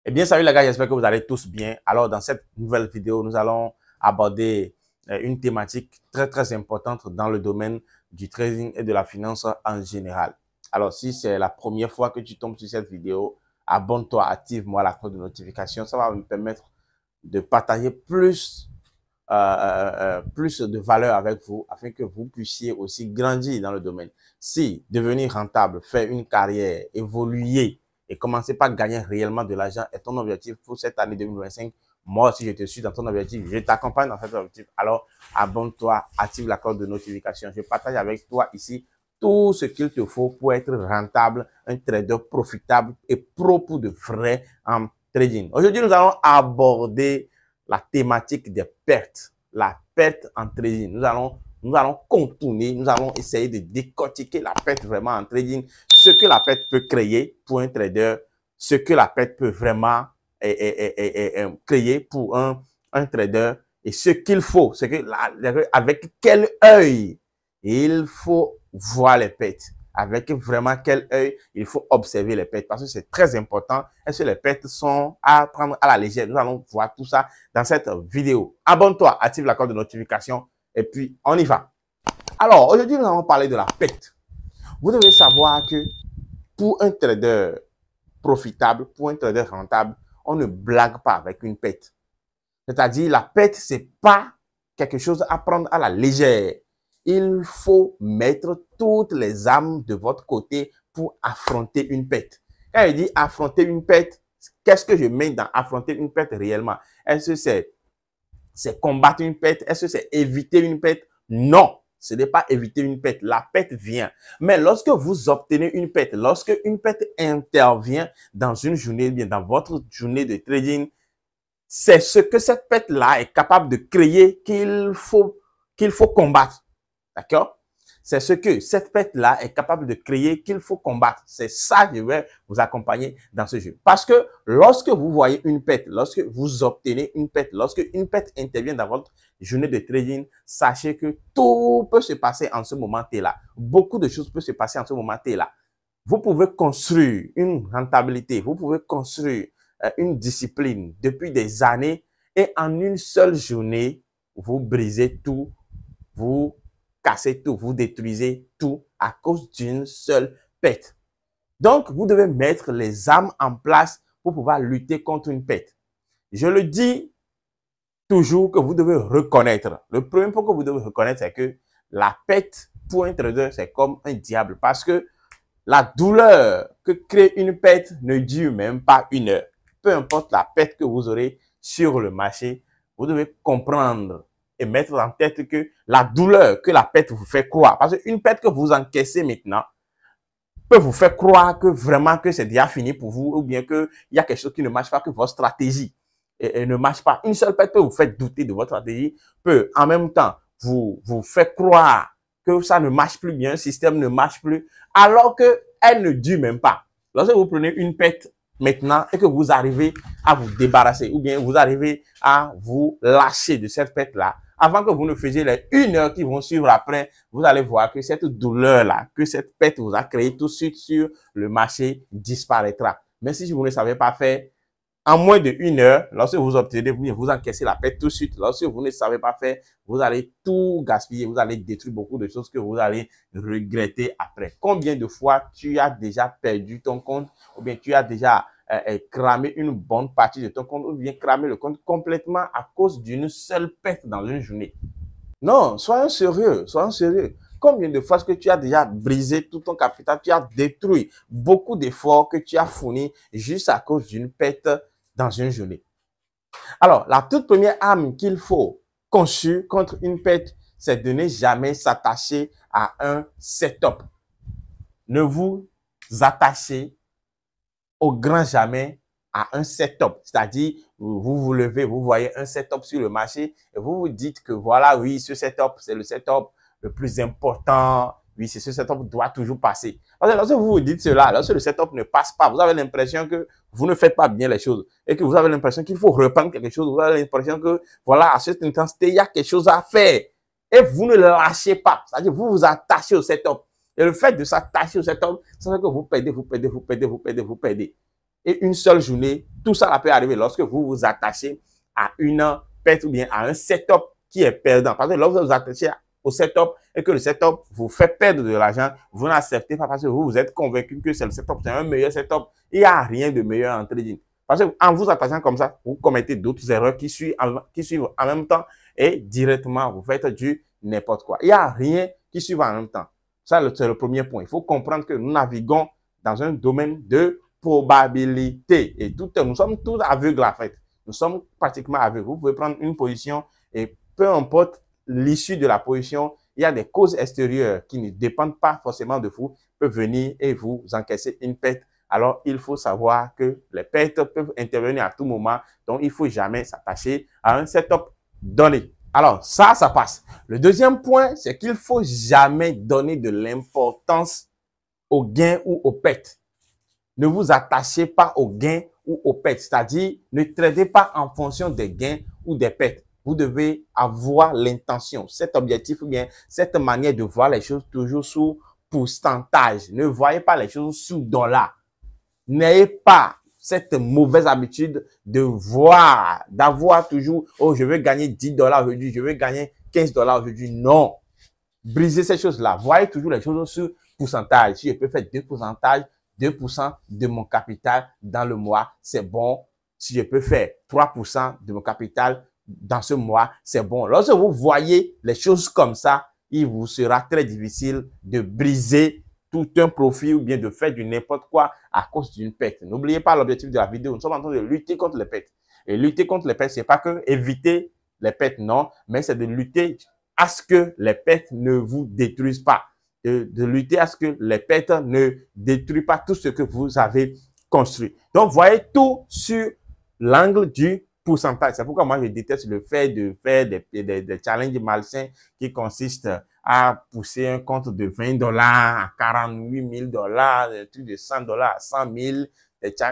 Eh bien, salut les gars, j'espère que vous allez tous bien. Alors, dans cette nouvelle vidéo, nous allons aborder une thématique très importante dans le domaine du trading et de la finance en général. Alors, si c'est la première fois que tu tombes sur cette vidéo, abonne-toi, active-moi la cloche de notification. Ça va me permettre de partager plus de valeur avec vous afin que vous puissiez aussi grandir dans le domaine. Si devenir rentable, faire une carrière, évoluer et commencer par gagner réellement de l'argent est ton objectif pour cette année 2025, moi aussi je te suis dans ton objectif, je t'accompagne dans cet objectif. Alors abonne-toi, active la cloche de notification. Je partage avec toi ici tout ce qu'il te faut pour être rentable, un trader profitable et pro pour de vrai en trading. Aujourd'hui, nous allons aborder la thématique des pertes, la perte en trading. Nous allons contourner, nous allons essayer de décortiquer la perte vraiment en trading, ce que la perte peut créer pour un trader, ce que la perte peut vraiment créer pour un trader et ce qu'il faut, avec quel œil il faut voir les pertes. Avec vraiment quel œil il faut observer les pertes parce que c'est très important. Est-ce que les pertes sont à prendre à la légère? Nous allons voir tout ça dans cette vidéo. Abonne-toi, active la cloche de notification et puis on y va. Alors, aujourd'hui, nous allons parler de la perte. Vous devez savoir que pour un trader profitable, pour un trader rentable, on ne blague pas avec une perte. C'est-à-dire, la perte, c'est pas quelque chose à prendre à la légère. Il faut mettre toutes les âmes de votre côté pour affronter une perte. Quand je dis affronter une perte, qu'est-ce que je mets dans affronter une perte réellement? Est-ce que c'est combattre une perte? Est-ce que c'est éviter une perte? Non, ce n'est pas éviter une perte. La perte vient. Mais lorsque vous obtenez une perte, lorsque une perte intervient dans une journée, bien dans votre journée de trading, c'est ce que cette perte-là est capable de créer qu'il faut combattre. D'accord? C'est ce que cette perte-là est capable de créer qu'il faut combattre. C'est ça que je vais vous accompagner dans ce jeu. Parce que lorsque vous voyez une perte, lorsque vous obtenez une perte, lorsque une perte intervient dans votre journée de trading, sachez que tout peut se passer en ce moment-là. Beaucoup de choses peuvent se passer en ce moment-là. Vous pouvez construire une rentabilité, vous pouvez construire une discipline depuis des années et en une seule journée, vous brisez tout, vous cassez tout, vous détruisez tout à cause d'une seule perte. Donc, vous devez mettre les armes en place pour pouvoir lutter contre une perte. Je le dis toujours que vous devez reconnaître. Le premier point que vous devez reconnaître, c'est que la perte pour un trader, c'est comme un diable parce que la douleur que crée une perte ne dure même pas une heure. Peu importe la perte que vous aurez sur le marché, vous devez comprendre et mettre en tête que la douleur que la perte vous fait croire, parce qu'une perte que vous encaissez maintenant peut vous faire croire que vraiment que c'est déjà fini pour vous ou bien qu'il y a quelque chose qui ne marche pas, que votre stratégie ne marche pas. Une seule perte peut vous faire douter de votre stratégie, peut en même temps vous faire croire que ça ne marche plus bien, le système ne marche plus, alors qu'elle ne dure même pas. Lorsque vous prenez une perte maintenant et que vous arrivez à vous débarrasser ou bien vous arrivez à vous lâcher de cette perte-là, avant que vous ne faisiez les 1 heure qui vont suivre après, vous allez voir que cette douleur-là, que cette perte vous a créé tout de suite sur le marché disparaîtra. Mais si vous ne savez pas faire, en moins de 1 heure, lorsque vous obtenez, vous encaissez la perte tout de suite. Lorsque vous ne savez pas faire, vous allez tout gaspiller, vous allez détruire beaucoup de choses que vous allez regretter après. Combien de fois tu as déjà perdu ton compte ou bien tu as déjà cramé une bonne partie de ton compte ou bien cramé le compte complètement à cause d'une seule perte dans une journée? Non, soyons sérieux, soyons sérieux. Combien de fois est-ce que tu as déjà brisé tout ton capital, tu as détruit beaucoup d'efforts que tu as fournis juste à cause d'une perte dans une journée? Alors, la toute première arme qu'il faut construire contre une perte, c'est de ne jamais s'attacher à un setup. Ne vous attachez au grand jamais à un setup. C'est-à-dire, vous vous levez, vous voyez un setup sur le marché et vous vous dites que voilà, oui, ce setup, c'est le setup le plus important. Oui, c'est ce setup doit toujours passer. Parce que lorsque vous vous dites cela, lorsque le setup ne passe pas, vous avez l'impression que vous ne faites pas bien les choses et que vous avez l'impression qu'il faut reprendre quelque chose. Vous avez l'impression que, voilà, à cette intensité, il y a quelque chose à faire. Et vous ne le lâchez pas. C'est-à-dire, vous vous attachez au setup. Et le fait de s'attacher au setup, ça fait que vous perdez, vous perdez, vous perdez, vous perdez, vous perdez. et une seule journée, tout ça peut arriver lorsque vous vous attachez à une perte ou bien à un setup qui est perdant. Parce que lorsque vous vous attachez au setup et que le setup vous fait perdre de l'argent, vous n'acceptez pas parce que vous êtes convaincu que c'est le setup, c'est un meilleur setup. Il n'y a rien de meilleur en trading. Parce qu'en vous attachant comme ça, vous commettez d'autres erreurs qui suivent en même temps et directement, vous faites du n'importe quoi. Il n'y a rien qui suit en même temps. Ça, c'est le premier point. Il faut comprendre que nous naviguons dans un domaine de probabilité. Et nous sommes tous aveugles en fait. Nous sommes pratiquement aveugles. Vous pouvez prendre une position et peu importe l'issue de la position, il y a des causes extérieures qui ne dépendent pas forcément de vous, peuvent venir et vous encaisser une perte. Alors, il faut savoir que les pertes peuvent intervenir à tout moment. Donc, il ne faut jamais s'attacher à un setup donné. Alors, ça passe. Le deuxième point, c'est qu'il ne faut jamais donner de l'importance aux gains ou aux pertes. Ne vous attachez pas aux gains ou aux pertes. C'est-à-dire, ne tradez pas en fonction des gains ou des pertes. Vous devez avoir l'intention, cet objectif ou bien cette manière de voir les choses toujours sous pourcentage. Ne voyez pas les choses sous dollars. N'ayez pas cette mauvaise habitude de voir, d'avoir toujours, oh, je veux gagner 10 dollars aujourd'hui, je veux gagner 15 dollars aujourd'hui. Non. Brisez ces choses-là. Voyez toujours les choses sur pourcentage. Si je peux faire 2%, 2% de mon capital dans le mois, c'est bon. Si je peux faire 3% de mon capital dans ce mois, c'est bon. Lorsque vous voyez les choses comme ça, il vous sera très difficile de briser tout un profit ou bien de faire du n'importe quoi à cause d'une perte. N'oubliez pas l'objectif de la vidéo. Nous sommes en train de lutter contre les pertes. Et lutter contre les pertes, c'est pas que éviter les pertes, non, mais c'est de lutter à ce que les pertes ne vous détruisent pas. De lutter à ce que les pertes ne détruisent pas tout ce que vous avez construit. Donc, voyez tout sur l'angle du pourcentage. C'est pourquoi moi, je déteste le fait de faire des challenges malsains qui consistent à pousser un compte de 20 dollars à 48 000 dollars, des trucs de 100 dollars à 100 000.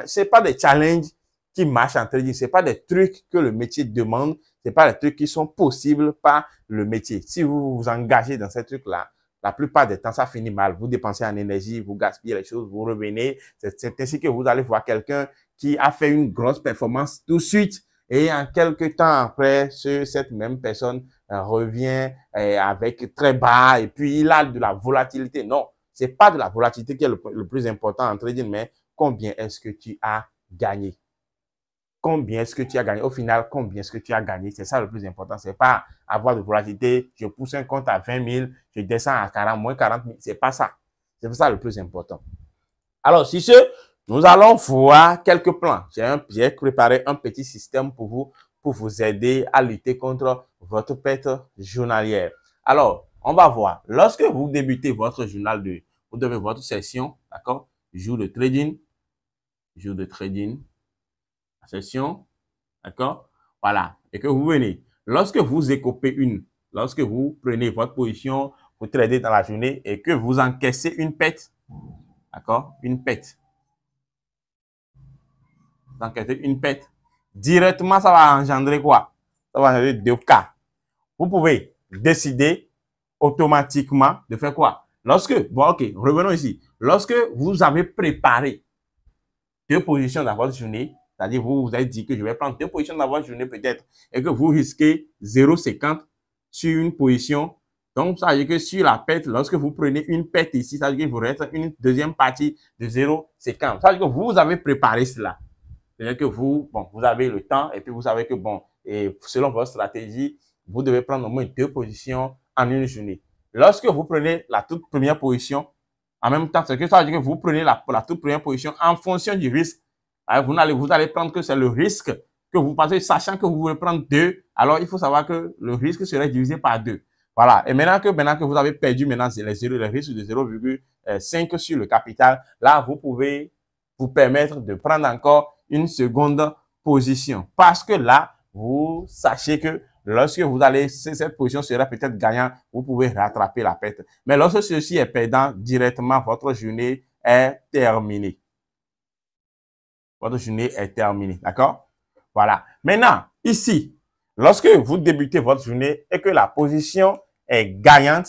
C'est pas des challenges qui marchent en trading. C'est pas des trucs que le métier demande. C'est pas des trucs qui sont possibles par le métier. Si vous vous engagez dans ces trucs-là, la plupart des temps, ça finit mal. Vous dépensez en énergie, vous gaspillez les choses, vous revenez. C'est ainsi que vous allez voir quelqu'un qui a fait une grosse performance tout de suite. Et en quelques temps après, cette même personne revient avec très bas et puis il a de la volatilité. Non, c'est pas de la volatilité qui est le plus important en trading, mais combien est-ce que tu as gagné? Combien est-ce que tu as gagné? Au final, combien est-ce que tu as gagné? C'est ça le plus important. C'est pas avoir de volatilité. Je pousse un compte à 20 000, je descends à 40, moins 40 000. C'est pas ça. C'est ça le plus important. Alors, sur ce, nous allons voir quelques plans. J'ai préparé un petit système pour vous aider à lutter contre votre perte journalière. Alors, on va voir. Lorsque vous débutez votre journal vous devez votre session, d'accord? Jour de trading, session, d'accord? Voilà. Et que vous venez. Lorsque vous écopez lorsque vous prenez votre position, vous tradez dans la journée et que vous encaissez une perte, d'accord? Une perte. Vous encaissez une perte. Directement, ça va engendrer quoi? Ça va engendrer deux cas. Vous pouvez décider automatiquement de faire quoi? Bon, ok, revenons ici. Lorsque vous avez préparé deux positions dans votre journée, c'est-à-dire vous vous avez dit que je vais prendre deux positions dans votre journée peut-être et que vous risquez 0,50 sur une position. Donc, ça veut dire que sur la perte, lorsque vous prenez une perte ici, ça veut dire qu'il vous reste une deuxième partie de 0,50. Ça veut dire que vous avez préparé cela. C'est-à-dire que vous avez le temps et puis vous savez que, et selon votre stratégie, vous devez prendre au moins deux positions en une journée. Lorsque vous prenez la toute première position, en même temps, c'est que ça veut dire que vous prenez la toute première position en fonction du risque. Vous allez prendre que c'est le risque que vous passez, sachant que vous voulez prendre deux. Alors, il faut savoir que le risque serait divisé par deux. Voilà. Et maintenant que vous avez perdu les risques de 0,5 sur le capital, là, vous pouvez vous permettre de prendre encore une seconde position. Parce que là, vous sachez que lorsque vous allez, cette position sera peut-être gagnante, vous pouvez rattraper la perte. Mais lorsque ceci est perdant, directement, votre journée est terminée. Votre journée est terminée, d'accord? Voilà. Maintenant, ici, lorsque vous débutez votre journée et que la position est gagnante,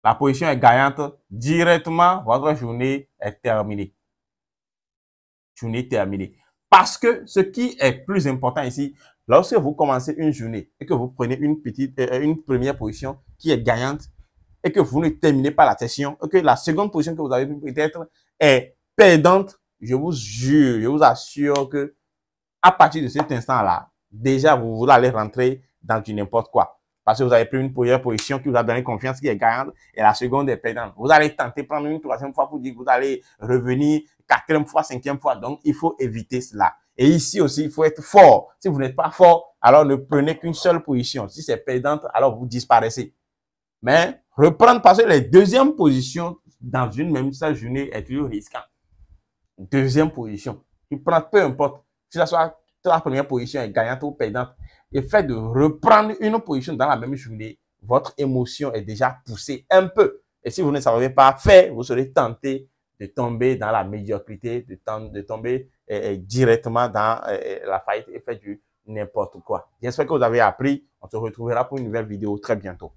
la position est gagnante, directement, votre journée est terminée. Journée terminée. Parce que ce qui est plus important ici, lorsque vous commencez une journée et que vous prenez une première position qui est gagnante et que vous ne terminez pas la session, et que la seconde position que vous avez peut-être est perdante, je vous jure, je vous assure que à partir de cet instant-là, déjà, vous allez rentrer dans du n'importe quoi. Parce que vous avez pris une première position qui vous a donné confiance, qui est gagnante, et la seconde est perdante. Vous allez tenter de prendre une troisième fois pour dire que vous allez revenir quatrième fois, cinquième fois. Donc, il faut éviter cela. Et ici aussi, il faut être fort. Si vous n'êtes pas fort, alors ne prenez qu'une seule position. Si c'est perdante, alors vous disparaissez. Mais reprendre, parce que les deuxièmes positions dans une même seule journée est toujours risquant. Deuxième position. Tu prends peu importe. Si ça soit la première position est gagnante ou perdante, le fait de reprendre une position dans la même journée, votre émotion est déjà poussée un peu. Et si vous ne savez pas faire, vous serez tenté de tomber dans la médiocrité, de tomber directement dans la faillite et faire du n'importe quoi. J'espère que vous avez appris. On se retrouvera pour une nouvelle vidéo très bientôt.